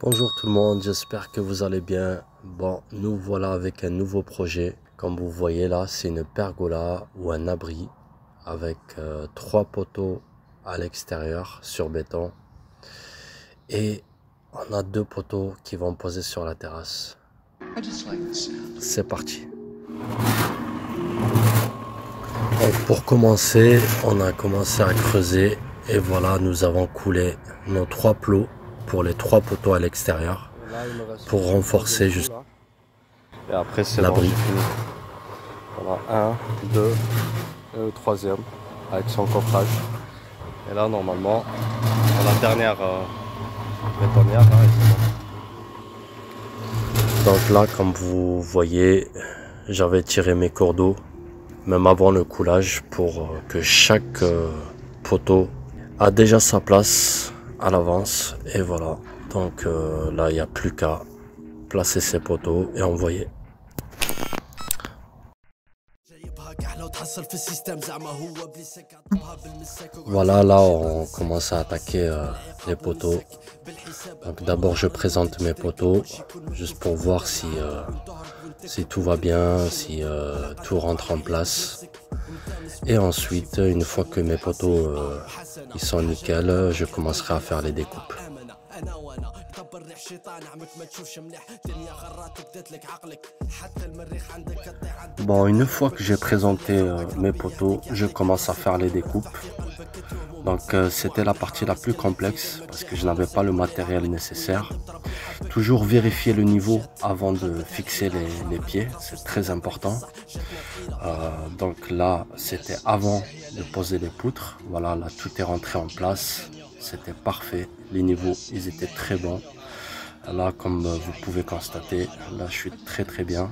Bonjour tout le monde, j'espère que vous allez bien. Bon, nous voilà avec un nouveau projet. Comme vous voyez là, c'est une pergola ou un abri avec 3 poteaux à l'extérieur sur béton. Et on a 2 poteaux qui vont poser sur la terrasse. C'est parti. Donc pour commencer, on a commencé à creuser et voilà, nous avons coulé nos 3 plots pour les 3 poteaux à l'extérieur pour renforcer juste. Et après c'est l'abri. Voilà, 1, 2 et le troisième avec son coffrage. Et là normalement, dans la dernière bétonnière, là, donc là comme vous voyez, j'avais tiré mes cours d'eau même avant le coulage pour que chaque poteau a déjà sa place à l'avance. Et voilà, donc là il n'y a plus qu'à placer ces poteaux et envoyer. Voilà, là on commence à attaquer les poteaux. Donc d'abord je présente mes poteaux juste pour voir si tout va bien, si tout rentre en place. Et ensuite, une fois que mes poteaux ils sont nickel, je commencerai à faire les découpes. Bon, une fois que j'ai présenté mes poteaux, je commence à faire les découpes. Donc c'était la partie la plus complexe parce que je n'avais pas le matériel nécessaire. Toujours vérifier le niveau avant de fixer les pieds, c'est très important. Donc là, c'était avant de poser les poutres. Voilà, là tout est rentré en place. C'était parfait. Les niveaux, ils étaient très bons. Là, comme vous pouvez constater, là je suis très bien.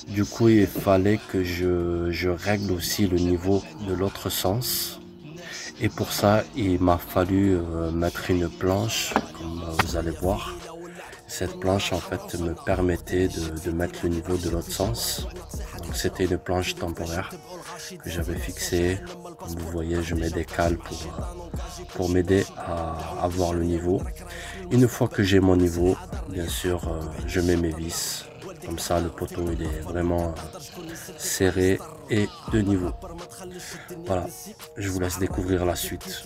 Du coup, il fallait que je règle aussi le niveau de l'autre sens. Et pour ça, il m'a fallu mettre une planche, comme vous allez voir. Cette planche, en fait, me permettait de mettre le niveau de l'autre sens. Donc, c'était une planche temporaire que j'avais fixée. Comme vous voyez, je mets des cales pour m'aider à avoir le niveau. Une fois que j'ai mon niveau, bien sûr, je mets mes vis. Comme ça, le poteau, il est vraiment serré et de niveau. Voilà, je vous laisse découvrir la suite.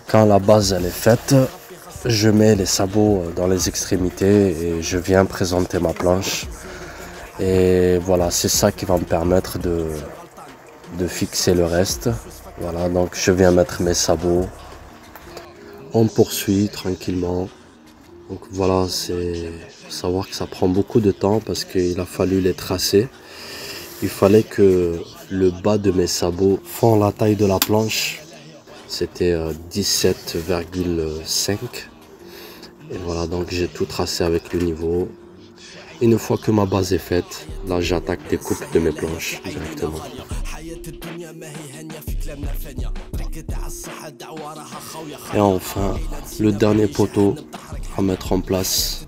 Quand la base elle est faite, je mets les sabots dans les extrémités et je viens présenter ma planche. Et voilà, c'est ça qui va me permettre de fixer le reste. Voilà, donc je viens mettre mes sabots. On poursuit tranquillement. Donc voilà, c'est savoir que ça prend beaucoup de temps parce qu'il a fallu les tracer. Il fallait que le bas de mes sabots font la taille de la planche. C'était 17,5. Et voilà, donc j'ai tout tracé avec le niveau. Une fois que ma base est faite, là j'attaque des coupes de mes planches directement. Et enfin, le dernier poteau à mettre en place.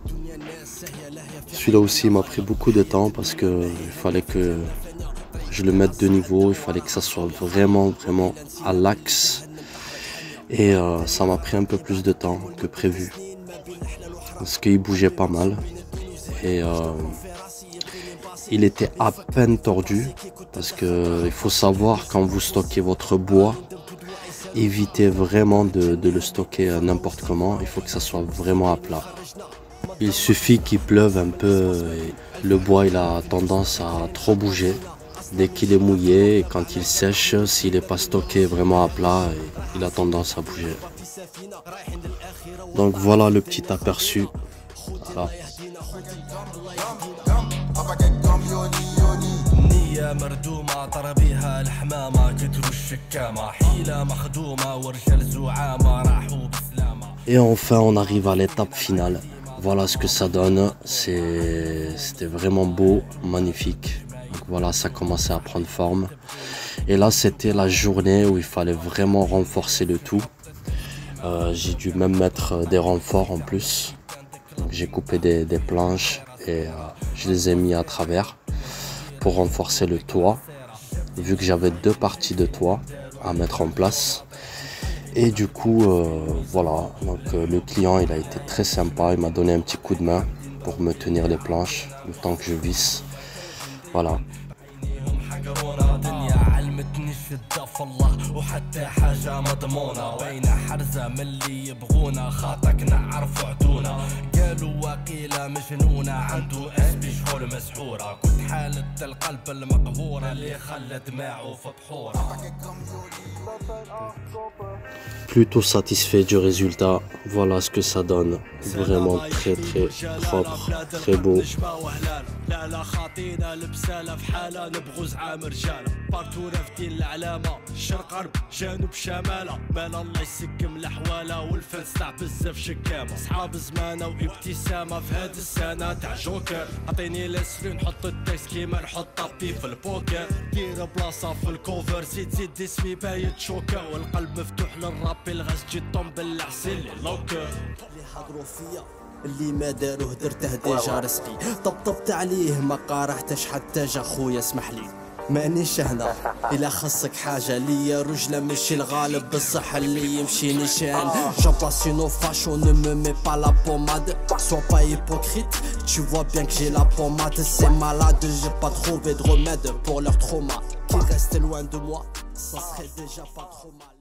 Celui-là aussi m'a pris beaucoup de temps parce que il fallait que je le mette de niveau, il fallait que ça soit vraiment à l'axe. Et ça m'a pris un peu plus de temps que prévu. Parce qu'il bougeait pas mal. Et il était à peine tordu. Parce que il faut savoir, quand vous stockez votre bois, évitez vraiment de le stocker n'importe comment. Il faut que ça soit vraiment à plat. Il suffit qu'il pleuve un peu et le bois il a tendance à trop bouger. Dès qu'il est mouillé et quand il sèche, s'il n'est pas stocké vraiment à plat, il a tendance à bouger. Donc voilà le petit aperçu. Voilà. Et enfin on arrive à l'étape finale. Voilà ce que ça donne. C'était vraiment beau, magnifique. Donc voilà, ça commençait à prendre forme. Et là, c'était la journée où il fallait vraiment renforcer le tout. J'ai dû même mettre des renforts en plus. J'ai coupé des planches et je les ai mis à travers pour renforcer le toit. Vu que j'avais 2 parties de toit à mettre en place. Et du coup, voilà, donc le client il a été très sympa, il m'a donné un petit coup de main pour me tenir les planches le temps que je visse. Voilà. شدة في الله وحتى حاجة مضمونة بين حرزة من اللي يبغونا خاطك نعرف عدونا قالوا وقيلة مجنونة عنده اسبي شحول مسحورة كنت حالة القلب المقهورة اللي خلى دماعه في بحورة. Plutôt satisfait du résultat, voilà ce que ça donne, vraiment très propre, très beau. لا لا خاطينا لبسالة في حالة نبغو زعام رجالة بارتونا في دين العلامة الشرق غرب جنوب شمالة مال الله يسكم الحوالة والفن طلع بزاف شكامة صحاب زمانة وابتسامة في هاد السنة تاع جوكر عطيني لاسفلي نحط التاكس كيما نحط طابي في البوكر دير بلاصة في الكوفر زيد اسمي باين تشوكر والقلب مفتوح للراب الغاز جي طوم بالعسل لي لوكر اللي حضروا فيا اللي ما داروه درته ديجا رزقي طبطبت عليه ما قارحتش حتى جا خويا اسمح لي مانيش هنا الا خصك حاجه ليا رجله ماشي الغالب بصح اللي يمشي نيشان جاباسي نو فاشو ne me mets pas la pommade sois pas hypocrite tu vois bien que j'ai la pommade c'est malade j'ai pas trouvé de remède pour leur trauma qui reste loin de moi ça serait déjà pas trop mal.